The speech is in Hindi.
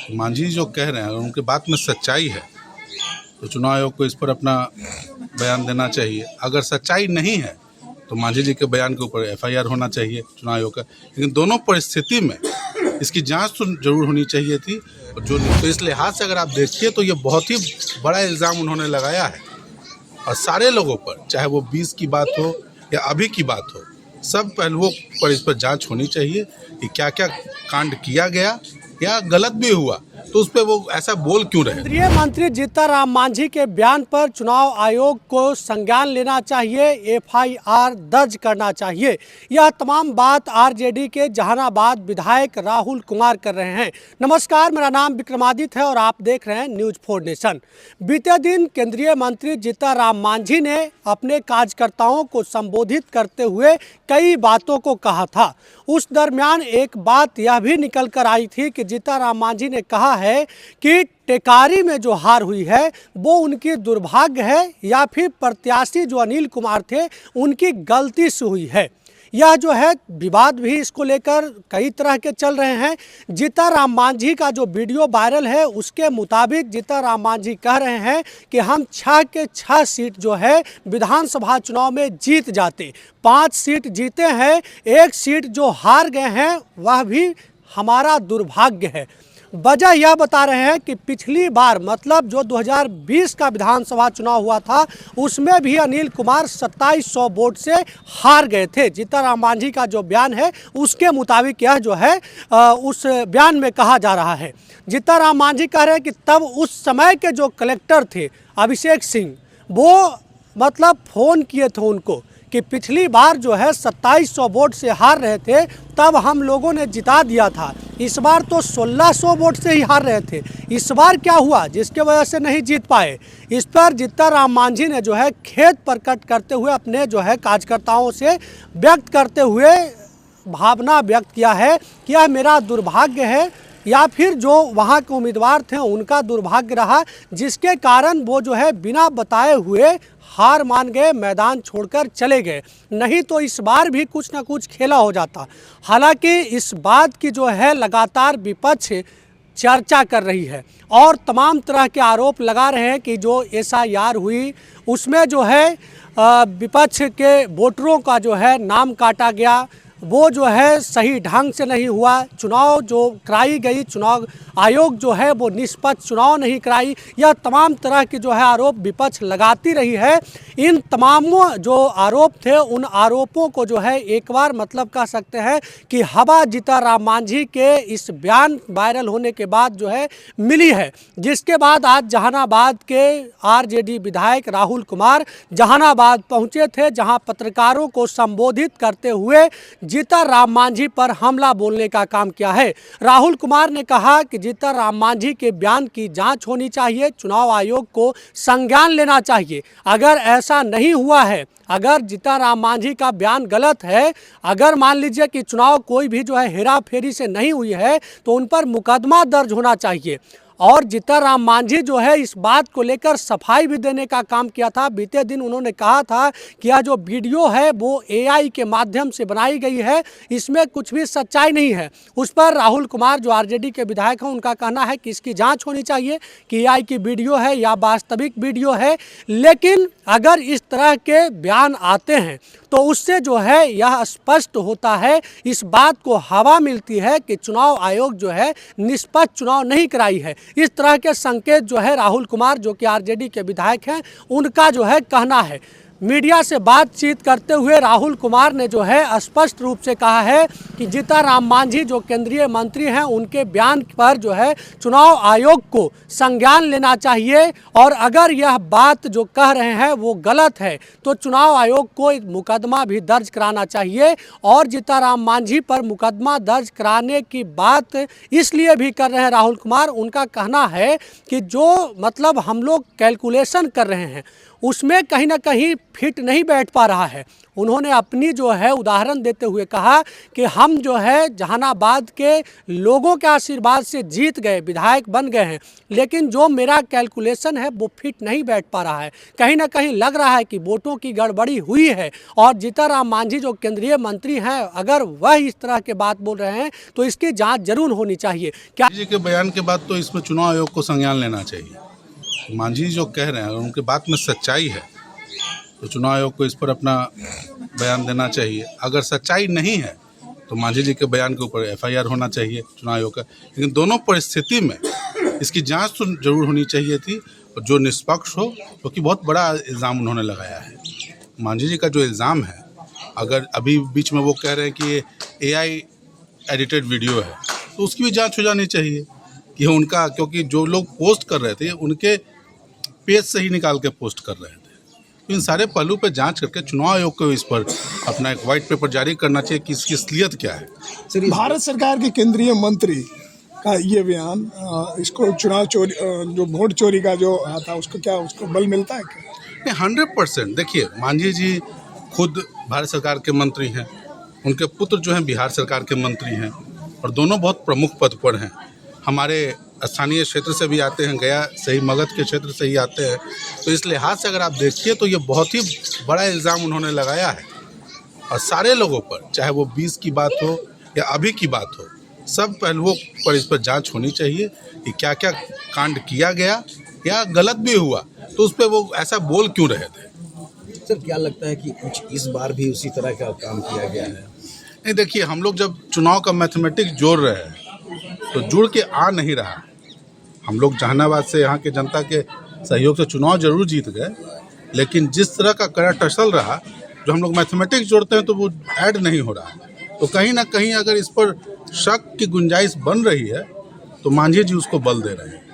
मांझी जो कह रहे हैं अगर उनके बात में सच्चाई है तो चुनाव आयोग को इस पर अपना बयान देना चाहिए। अगर सच्चाई नहीं है तो मांझी जी के बयान के ऊपर एफआईआर होना चाहिए चुनाव आयोग का। लेकिन दोनों परिस्थिति में इसकी जांच तो जरूर होनी चाहिए थी। और तो इस लिहाज से अगर आप देखिए तो ये बहुत ही बड़ा इल्ज़ाम उन्होंने लगाया है और सारे लोगों पर, चाहे वो 20 की बात हो या अभी की बात हो, सब पहलुओं पर इस पर जांच होनी चाहिए कि क्या क्या कांड किया गया या गलत भी हुआ तो उस पर वो ऐसा बोल क्यों रहे। केंद्रीय मंत्री जीतनराम मांझी के बयान पर चुनाव आयोग को संज्ञान लेना चाहिए, एफआईआर दर्ज करना चाहिए। यह तमाम बात आरजेडी के जहानाबाद विधायक राहुल कुमार कर रहे हैं। नमस्कार, मेरा नाम विक्रमादित्य है और आप देख रहे हैं न्यूज़4 नेशन। बीते दिन केंद्रीय मंत्री जीतनराम मांझी ने अपने कार्यकर्ताओं को संबोधित करते हुए कई बातों को कहा था। उस दरमियान एक बात यह भी निकल कर आई थी कि जीतनराम मांझी ने कहा है कि टेकारी में जो हार हुई है वो उनकी दुर्भाग्य है या फिर प्रत्याशी जो अनिल कुमार थे उनकी गलती से हुई है। यह जो है विवाद भी इसको लेकर कई तरह के चल रहे हैं। जीतनराम मांझी का जो वीडियो वायरल है उसके मुताबिक जीतनराम मांझी कह रहे हैं कि हम 6 के 6 सीट जो है विधानसभा चुनाव में जीत जाते, 5 सीट जीते हैं, 1 सीट जो हार गए हैं वह भी हमारा दुर्भाग्य है। वजह यह बता रहे हैं कि पिछली बार मतलब जो 2020 का विधानसभा चुनाव हुआ था उसमें भी अनिल कुमार 2700 वोट से हार गए थे। जीतनराम मांझी का जो बयान है उसके मुताबिक यह जो है उस बयान में कहा जा रहा है। जीतनराम मांझी कह रहे हैं कि तब उस समय के जो कलेक्टर थे अभिषेक सिंह, वो मतलब फ़ोन किए थे उनको कि पिछली बार जो है 2700 वोट से हार रहे थे, तब हम लोगों ने जिता दिया था। इस बार तो 1600 वोट से ही हार रहे थे। इस बार क्या हुआ जिसके वजह से नहीं जीत पाए? इस पर जीतनराम मांझी ने जो है खेद प्रकट करते हुए अपने जो है कार्यकर्ताओं से व्यक्त करते हुए भावना व्यक्त किया है कि यह मेरा दुर्भाग्य है या फिर जो वहाँ के उम्मीदवार थे उनका दुर्भाग्य रहा, जिसके कारण वो जो है बिना बताए हुए हार मान गए, मैदान छोड़कर चले गए। नहीं तो इस बार भी कुछ ना कुछ खेला हो जाता। हालांकि इस बात की जो है लगातार विपक्ष चर्चा कर रही है और तमाम तरह के आरोप लगा रहे हैं कि जो एसआईआर हुई उसमें जो है विपक्ष के वोटरों का जो है नाम काटा गया, वो जो है सही ढंग से नहीं हुआ। चुनाव जो कराई गई, चुनाव आयोग जो है वो निष्पक्ष चुनाव नहीं कराई। यह तमाम तरह के जो है आरोप विपक्ष लगाती रही है। इन तमाम जो आरोप थे उन आरोपों को जो है एक बार मतलब कह सकते हैं कि हवा जीतनराम मांझी के इस बयान वायरल होने के बाद जो है मिली है, जिसके बाद आज जहानाबाद के आरजेडी विधायक राहुल कुमार जहानाबाद पहुंचे थे, जहां पत्रकारों को संबोधित करते हुए जीतनराम मांझी पर हमला बोलने का काम किया है। राहुल कुमार ने कहा कि जीतनराम मांझी के बयान की जांच होनी चाहिए, चुनाव आयोग को संज्ञान लेना चाहिए। अगर ऐसा नहीं हुआ है, अगर जीतनराम मांझी का बयान गलत है, अगर मान लीजिए कि चुनाव कोई भी जो है हेरा फेरी से नहीं हुई है तो उन पर मुकदमा दर्ज होना चाहिए। और जीतनराम मांझी जो है इस बात को लेकर सफाई भी देने का काम किया था। बीते दिन उन्होंने कहा था कि यह जो वीडियो है वो एआई के माध्यम से बनाई गई है, इसमें कुछ भी सच्चाई नहीं है। उस पर राहुल कुमार जो आरजेडी के विधायक हैं उनका कहना है कि इसकी जांच होनी चाहिए कि एआई की वीडियो है या वास्तविक वीडियो है। लेकिन अगर इस तरह के बयान आते हैं तो उससे जो है यह स्पष्ट होता है, इस बात को हवा मिलती है कि चुनाव आयोग जो है निष्पक्ष चुनाव नहीं कराई है। इस तरह के संकेत जो है राहुल कुमार जो कि आरजेडी के विधायक हैं उनका जो है कहना है। मीडिया से बातचीत करते हुए राहुल कुमार ने जो है स्पष्ट रूप से कहा है कि जीतनराम मांझी जो केंद्रीय मंत्री हैं उनके बयान पर जो है चुनाव आयोग को संज्ञान लेना चाहिए और अगर यह बात जो कह रहे हैं वो गलत है तो चुनाव आयोग को मुकदमा भी दर्ज कराना चाहिए। और जीतनराम मांझी पर मुकदमा दर्ज कराने की बात इसलिए भी कर रहे हैं राहुल कुमार, उनका कहना है कि जो मतलब हम लोग कैलकुलेशन कर रहे हैं उसमें कहीं ना कहीं फिट नहीं बैठ पा रहा है। उन्होंने अपनी जो है उदाहरण देते हुए कहा कि हम जो है जहानाबाद के लोगों के आशीर्वाद से जीत गए, विधायक बन गए हैं, लेकिन जो मेरा कैलकुलेशन है वो फिट नहीं बैठ पा रहा है। कहीं ना कहीं लग रहा है कि वोटों की गड़बड़ी हुई है और जीतन राम मांझी जो केंद्रीय मंत्री हैं, अगर वह इस तरह के बात बोल रहे हैं तो इसकी जांच जरूर होनी चाहिए। क्या जी के बयान के बाद तो इसमें चुनाव आयोग को संज्ञान लेना चाहिए। मांझी जो कह रहे हैं अगर उनके बात में सच्चाई है तो चुनाव आयोग को इस पर अपना बयान देना चाहिए। अगर सच्चाई नहीं है तो मांझी जी के बयान के ऊपर एफआईआर होना चाहिए चुनाव आयोग का। लेकिन दोनों परिस्थिति में इसकी जांच तो जरूर होनी चाहिए थी और जो निष्पक्ष हो, क्योंकि बहुत बड़ा इल्ज़ाम उन्होंने लगाया है। मांझी जी का जो इल्ज़ाम है, अगर अभी बीच में वो कह रहे हैं कि ये एआई एडिटेड वीडियो है तो उसकी भी जांच हो जानी चाहिए कि उनका, क्योंकि जो लोग पोस्ट कर रहे थे उनके पेज से ही निकाल के पोस्ट कर रहे थे। तो इन सारे पहलू पर जांच करके चुनाव आयोग को इस पर अपना एक वाइट पेपर जारी करना चाहिए कि इसकी असलियत क्या है। भारत सरकार के केंद्रीय मंत्री का ये बयान, इसको चुनाव चोरी, जो वोट चोरी का जो आता है उसको क्या, उसको बल मिलता है क्या? 100%। देखिए, मांझी जी खुद भारत सरकार के मंत्री हैं, उनके पुत्र जो हैं बिहार सरकार के मंत्री हैं और दोनों बहुत प्रमुख पद पर हैं। हमारे स्थानीय क्षेत्र से भी आते हैं, गया से ही, मगध के क्षेत्र से ही आते हैं। तो इस लिहाज से अगर आप देखिए तो ये बहुत ही बड़ा इल्ज़ाम उन्होंने लगाया है और सारे लोगों पर, चाहे वो 20 की बात हो या अभी की बात हो, सब पहलुओं पर इस पर जांच होनी चाहिए कि क्या क्या कांड किया गया या गलत भी हुआ तो उस पर वो ऐसा बोल क्यों रहे थे। सर, क्या लगता है कि कुछ इस बार भी उसी तरह का काम किया गया है? नहीं, देखिए, हम लोग जब चुनाव का मैथमेटिक्स जोड़ रहे हैं तो जुड़ के आ नहीं रहा। हम लोग जहानाबाद से यहाँ के जनता के सहयोग से चुनाव जरूर जीत गए, लेकिन जिस तरह का कड़ा टसल रहा, जो हम लोग मैथमेटिक्स जोड़ते हैं तो वो ऐड नहीं हो रहा। तो कहीं ना कहीं अगर इस पर शक की गुंजाइश बन रही है तो मांझी जी उसको बल दे रहे हैं।